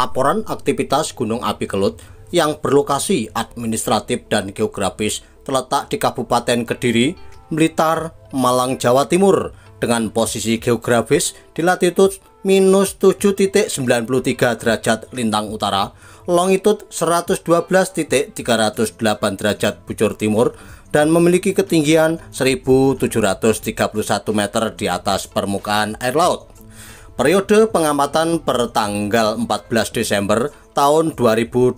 Laporan aktivitas Gunung Api Kelut yang berlokasi administratif dan geografis terletak di Kabupaten Kediri, Blitar, Malang, Jawa Timur dengan posisi geografis di latitud -7.93 derajat lintang utara, longitud 112.308 derajat bujur timur, dan memiliki ketinggian 1.731 meter di atas permukaan air laut. Periode pengamatan per tanggal 14 Desember tahun 2022.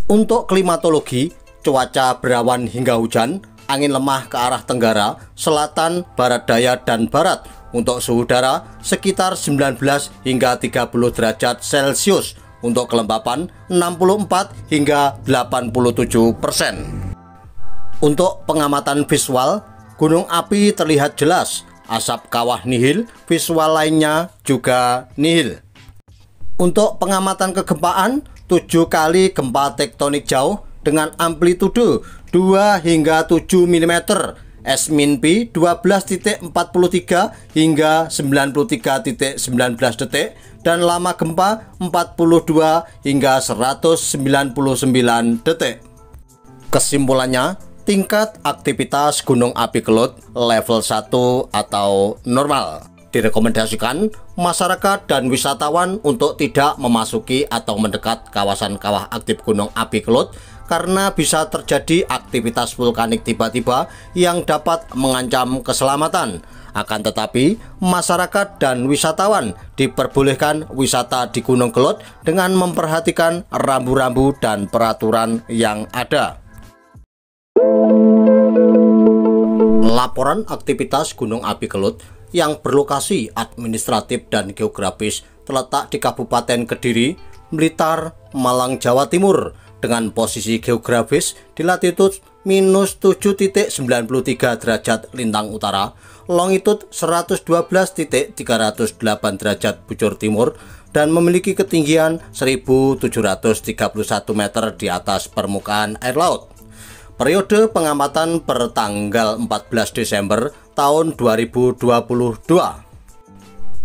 Untuk klimatologi, cuaca berawan hingga hujan, angin lemah ke arah tenggara, selatan, barat daya, dan barat. Untuk suhu udara sekitar 19 hingga 30 derajat Celcius. Untuk kelembapan 64 hingga 87%. Untuk pengamatan visual, gunung api terlihat jelas. Asap kawah nihil, visual lainnya juga nihil. Untuk pengamatan kegempaan, 7 kali gempa tektonik jauh dengan amplitudo 2 hingga 7 mm, S-P 12.43 hingga 93.19 detik, dan lama gempa 42 hingga 199 detik. Kesimpulannya, tingkat aktivitas Gunung Api Kelut level 1 atau normal. Direkomendasikan masyarakat dan wisatawan untuk tidak memasuki atau mendekat kawasan kawah aktif Gunung Api Kelut karena bisa terjadi aktivitas vulkanik tiba-tiba yang dapat mengancam keselamatan. Akan tetapi, masyarakat dan wisatawan diperbolehkan wisata di Gunung Kelut dengan memperhatikan rambu-rambu dan peraturan yang ada. Laporan aktivitas Gunung Api Kelut yang berlokasi administratif dan geografis terletak di Kabupaten Kediri, Blitar, Malang, Jawa Timur dengan posisi geografis di latitud -7.93 derajat lintang utara, longitud 112.308 derajat bujur timur, dan memiliki ketinggian 1.731 meter di atas permukaan air laut. Periode pengamatan per tanggal 14 Desember tahun 2022.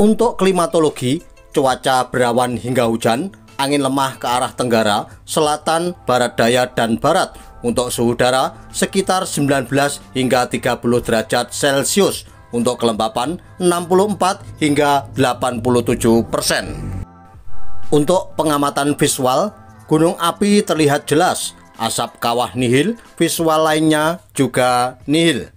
Untuk klimatologi, cuaca berawan hingga hujan, angin lemah ke arah tenggara, selatan, barat daya, dan barat. Untuk suhu udara sekitar 19 hingga 30 derajat Celcius. Untuk kelembapan 64 hingga 87%. Untuk pengamatan visual, gunung api terlihat jelas. Asap kawah nihil, visual lainnya juga nihil.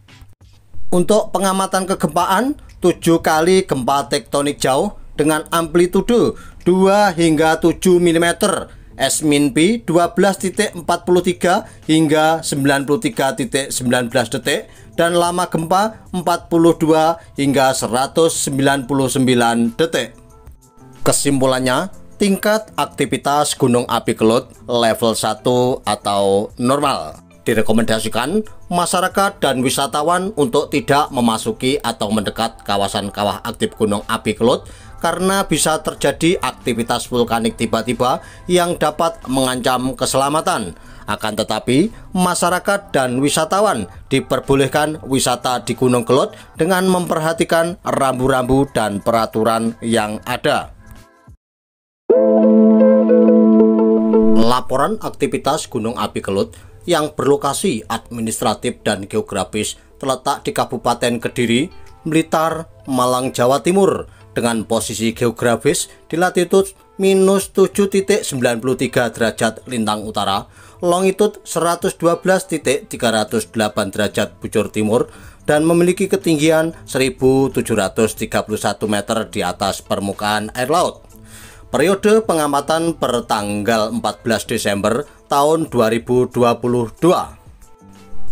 Untuk pengamatan kegempaan, 7 kali gempa tektonik jauh dengan amplitudo 2 hingga 7 mm, S-P 12.43 hingga 93.19 detik, dan lama gempa 42 hingga 199 detik. Kesimpulannya, tingkat aktivitas Gunung Api Kelut level 1 atau normal. Direkomendasikan masyarakat dan wisatawan untuk tidak memasuki atau mendekat kawasan kawah aktif Gunung Api Kelut karena bisa terjadi aktivitas vulkanik tiba-tiba yang dapat mengancam keselamatan. Akan tetapi, masyarakat dan wisatawan diperbolehkan wisata di Gunung Kelut dengan memperhatikan rambu-rambu dan peraturan yang ada. Laporan aktivitas Gunung Api Kelut yang berlokasi administratif dan geografis terletak di Kabupaten Kediri, Blitar, Malang, Jawa Timur dengan posisi geografis di latitud -7.93 derajat lintang utara, longitud 112.308 derajat bujur timur, dan memiliki ketinggian 1.731 meter di atas permukaan air laut. Periode pengamatan per tanggal 14 Desember tahun 2022.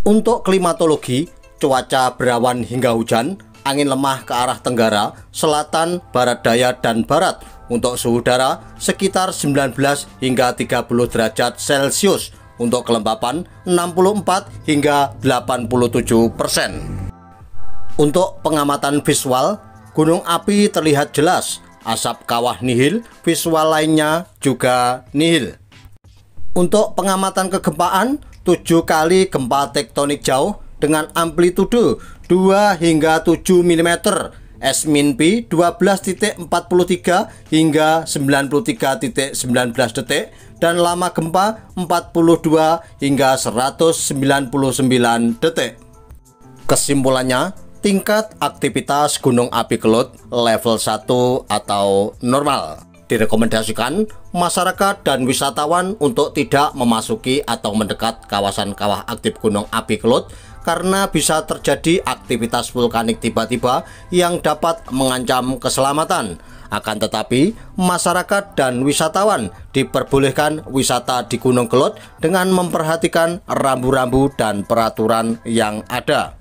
Untuk klimatologi, cuaca berawan hingga hujan, angin lemah ke arah tenggara, selatan, barat daya, dan barat. Untuk suhu udara sekitar 19 hingga 30 derajat Celcius. Untuk kelembapan 64 hingga 87%. Untuk pengamatan visual, gunung api terlihat jelas. Asap kawah nihil, visual lainnya juga nihil. Untuk pengamatan kegempaan, 7 kali gempa tektonik jauh dengan amplitudo 2 hingga 7 mm, S-P 12.43 hingga 93.19 detik dan lama gempa 42 hingga 199 detik. Kesimpulannya, tingkat aktivitas gunung api Kelut level 1 atau normal. Direkomendasikan masyarakat dan wisatawan untuk tidak memasuki atau mendekat kawasan kawah aktif gunung api Kelut karena bisa terjadi aktivitas vulkanik tiba-tiba yang dapat mengancam keselamatan. Akan tetapi, masyarakat dan wisatawan diperbolehkan wisata di Gunung Kelut dengan memperhatikan rambu-rambu dan peraturan yang ada.